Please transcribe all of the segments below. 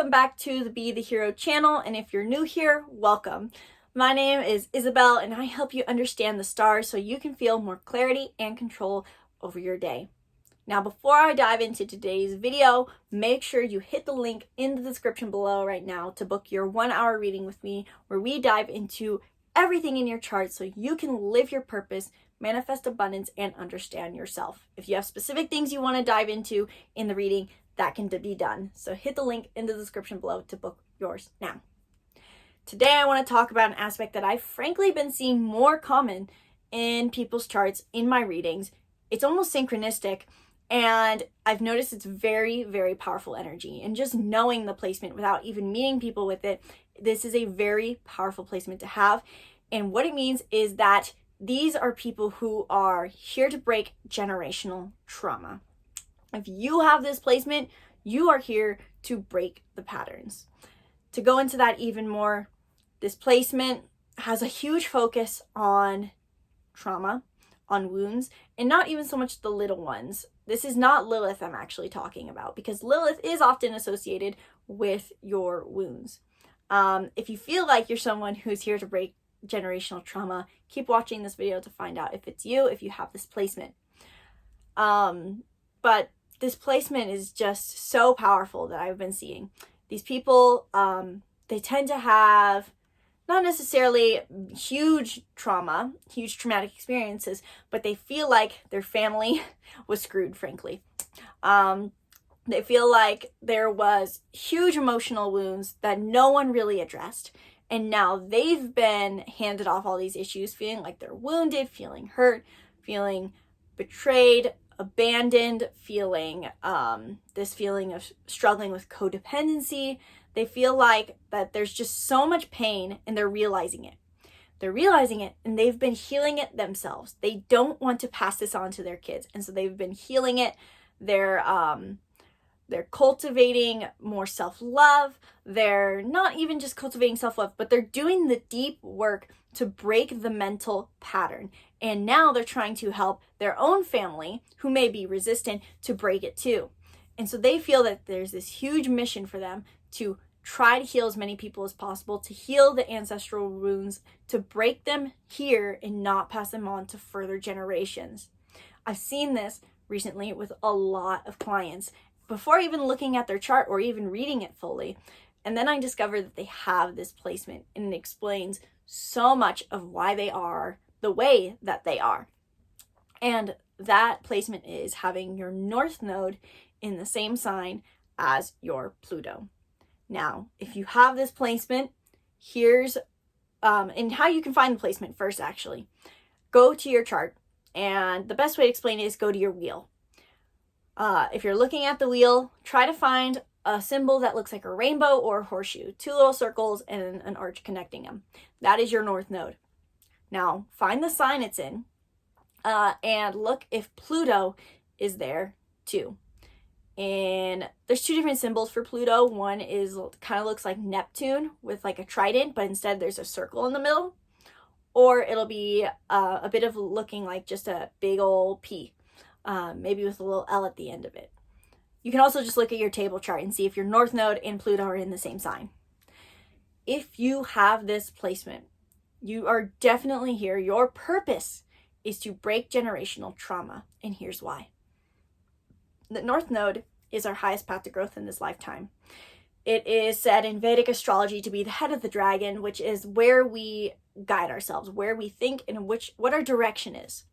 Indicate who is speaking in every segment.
Speaker 1: Welcome back to the Be the Hero channel, and if you're new here, welcome. My name is Isabelle, and I help you understand the stars so you can feel more clarity and control over your day. Now, before I dive into today's video, make sure you hit the link in the description below right now to book your 1-hour reading with me, where we dive into everything in your chart so you can live your purpose, manifest abundance, and understand yourself. If you have specific things you want to dive into in the reading, that can be done. So hit the link in the description below to book yours now. Today I want to talk about an aspect that I've frankly been seeing more common in people's charts in my readings. It's almost synchronistic, and I've noticed it's very, very powerful energy. And just knowing the placement without even meeting people with it, this is a very powerful placement to have. And what it means is that these are people who are here to break generational trauma. If you have this placement, you are here to break the patterns. To go into that even more, this placement has a huge focus on trauma, on wounds, and not even so much the little ones. This is not Lilith I'm actually talking about, because Lilith is often associated with your wounds. If you feel like you're someone who's here to break generational trauma, keep watching this video to find out if it's you, if you have this placement. But this placement is just so powerful that I've been seeing. These people, they tend to have not necessarily huge trauma, huge traumatic experiences, but they feel like their family was screwed, frankly. They feel like there was huge emotional wounds that no one really addressed. And now they've been handed off all these issues, feeling like they're wounded, feeling hurt, feeling betrayed, abandoned, feeling this feeling of struggling with codependency. They feel like that there's just so much pain, and they're realizing it. They're realizing it, and they've been healing it themselves. They don't want to pass this on to their kids, and so they've been healing it. They're cultivating more self-love. They're not even just cultivating self-love, but they're doing the deep work to break the mental pattern. And now they're trying to help their own family, who may be resistant, to break it too. And so they feel that there's this huge mission for them to try to heal as many people as possible, to heal the ancestral wounds, to break them here and not pass them on to further generations. I've seen this recently with a lot of clients before even looking at their chart or even reading it fully. And then I discovered that they have this placement, and it explains so much of why they are the way that they are. And that placement is having your North Node in the same sign as your Pluto. Now, if you have this placement, here's and how you can find the placement first, actually. Go to your chart, and the best way to explain it is go to your wheel. If you're looking at the wheel, try to find a symbol that looks like a rainbow or a horseshoe, 2 little circles and an arch connecting them. That is your North Node. Now, find the sign it's in, and look if Pluto is there too. And there's 2 different symbols for Pluto. One is kind of looks like Neptune with like a trident, but instead there's a circle in the middle. Or it'll be a bit of looking like just a big old P, maybe with a little L at the end of it. You can also just look at your table chart and see if your North Node and Pluto are in the same sign. If you have this placement, you are definitely here. Your purpose is to break generational trauma, and here's why. The North Node is our highest path to growth in this lifetime. It is said in Vedic astrology to be the head of the dragon, which is where we guide ourselves, where we think, and what our direction is.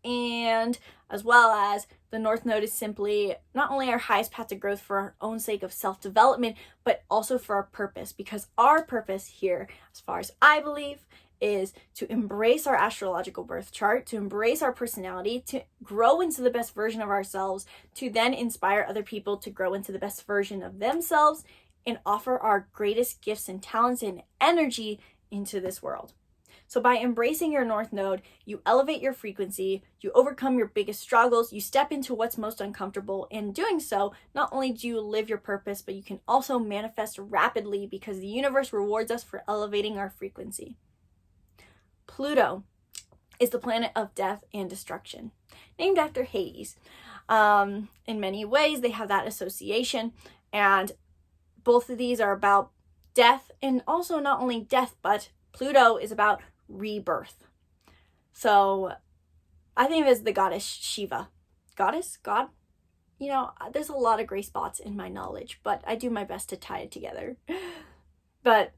Speaker 1: And as well as the North Node is simply not only our highest path to growth for our own sake of self-development, but also for our purpose, because our purpose here, as far as I believe, is to embrace our astrological birth chart, to embrace our personality, to grow into the best version of ourselves, to then inspire other people to grow into the best version of themselves, and offer our greatest gifts and talents and energy into this world. So by embracing your North Node, you elevate your frequency, you overcome your biggest struggles, you step into what's most uncomfortable. In doing so, not only do you live your purpose, but you can also manifest rapidly, because the universe rewards us for elevating our frequency. Pluto is the planet of death and destruction, named after Hades. In many ways, they have that association, and both of these are about death, and also not only death, but Pluto is about rebirth. So I think of it as the goddess Shiva. Goddess? God? You know, there's a lot of gray spots in my knowledge, but I do my best to tie it together. But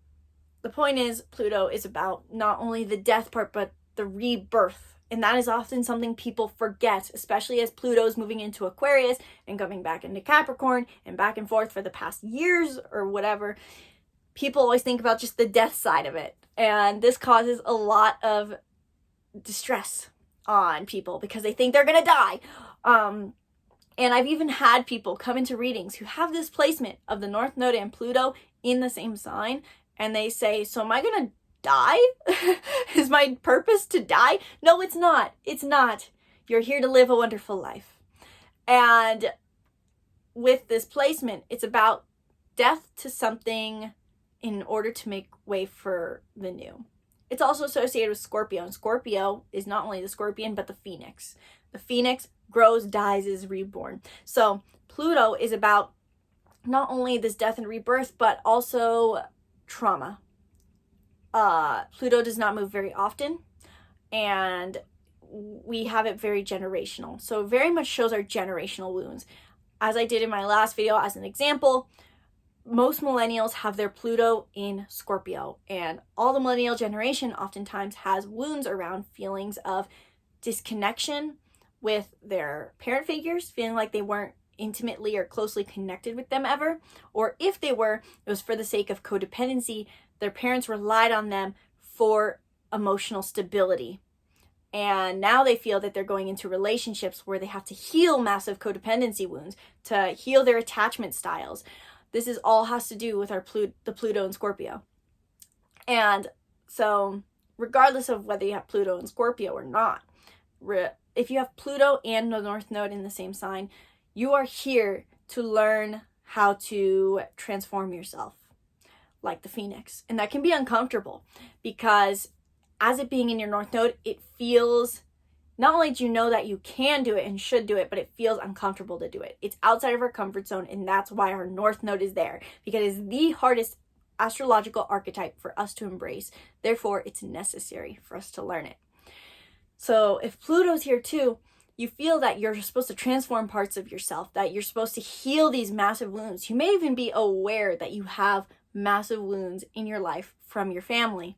Speaker 1: the point is, Pluto is about not only the death part, but the rebirth. And that is often something people forget, especially as Pluto is moving into Aquarius and coming back into Capricorn and back and forth for the past years or whatever. People always think about just the death side of it. And this causes a lot of distress on people because they think they're going to die. And I've even had people come into readings who have this placement of the North Node and Pluto in the same sign. And they say, so am I going to die? Is my purpose to die? No, it's not. It's not. You're here to live a wonderful life. And with this placement, it's about death to something in order to make way for the new. It's also associated with Scorpio, and Scorpio is not only the scorpion, but the phoenix. The phoenix grows, dies, is reborn. So Pluto is about not only this death and rebirth, but also trauma. Pluto does not move very often, and we have it very generational. So it very much shows our generational wounds. As I did in my last video as an example, most millennials have their Pluto in Scorpio, and all the millennial generation oftentimes has wounds around feelings of disconnection with their parent figures, feeling like they weren't intimately or closely connected with them ever, or if they were, it was for the sake of codependency. Their parents relied on them for emotional stability. And now they feel that they're going into relationships where they have to heal massive codependency wounds, to heal their attachment styles. This is all has to do with our the Pluto and Scorpio. And so regardless of whether you have Pluto and Scorpio or not, if you have Pluto and the North Node in the same sign, you are here to learn how to transform yourself like the phoenix. And that can be uncomfortable because as it being in your North Node, it feels, not only do you know that you can do it and should do it, but it feels uncomfortable to do it. It's outside of our comfort zone, and that's why our North Node is there, because it's the hardest astrological archetype for us to embrace. Therefore, it's necessary for us to learn it. So if Pluto's here too, you feel that you're supposed to transform parts of yourself, that you're supposed to heal these massive wounds. You may even be aware that you have massive wounds in your life from your family.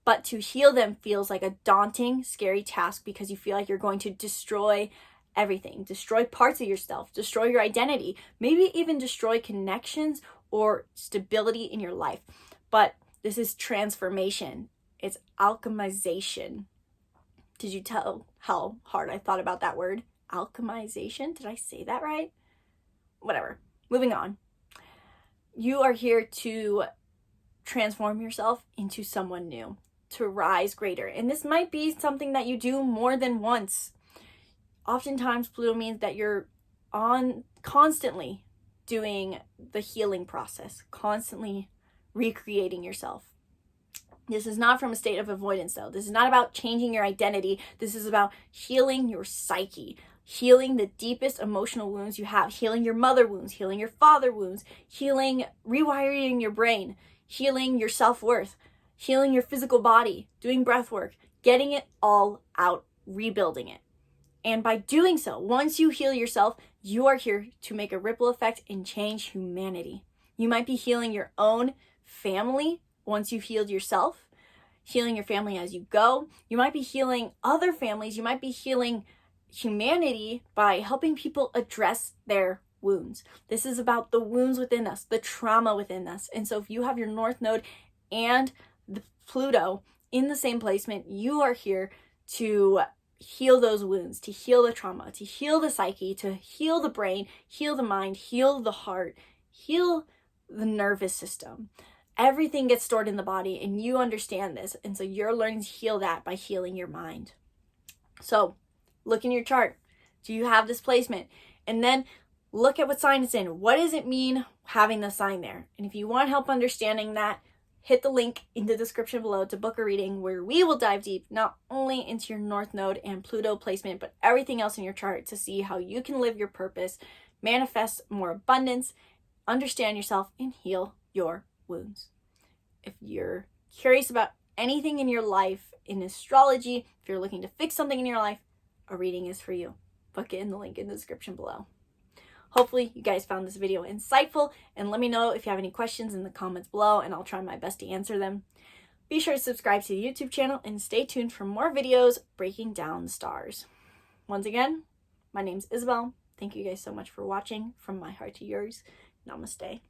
Speaker 1: But to heal them feels like a daunting, scary task because you feel like you're going to destroy everything, destroy parts of yourself, destroy your identity, maybe even destroy connections or stability in your life. But this is transformation. It's alchemization. Did you tell how hard I thought about that word? Alchemization? Did I say that right? Whatever. Moving on. You are here to transform yourself into someone new, to rise greater. And this might be something that you do more than once. Oftentimes, Pluto means that you're constantly doing the healing process, constantly recreating yourself. This is not from a state of avoidance, though. This is not about changing your identity. This is about healing your psyche, healing the deepest emotional wounds you have, healing your mother wounds, healing your father wounds, healing, rewiring your brain, healing your self-worth, healing your physical body, doing breath work, getting it all out, rebuilding it. And by doing so, once you heal yourself, you are here to make a ripple effect and change humanity. You might be healing your own family once you've healed yourself, healing your family as you go. You might be healing other families. You might be healing humanity by helping people address their wounds. This is about the wounds within us, the trauma within us. And so if you have your North Node and the Pluto in the same placement, you are here to heal those wounds, to heal the trauma, to heal the psyche, to heal the brain, heal the mind, heal the heart, heal the nervous system. Everything gets stored in the body, and you understand this. And so you're learning to heal that by healing your mind. So look in your chart. Do you have this placement? And then look at what sign it's in. What does it mean having the sign there? And if you want help understanding that, hit the link in the description below to book a reading where we will dive deep, not only into your North Node and Pluto placement, but everything else in your chart to see how you can live your purpose, manifest more abundance, understand yourself and heal your wounds. If you're curious about anything in your life, in astrology, if you're looking to fix something in your life, a reading is for you. Book it in the link in the description below. Hopefully you guys found this video insightful, and let me know if you have any questions in the comments below and I'll try my best to answer them. Be sure to subscribe to the YouTube channel and stay tuned for more videos breaking down the stars. Once again, my name's Isabelle. Thank you guys so much for watching. From my heart to yours, namaste.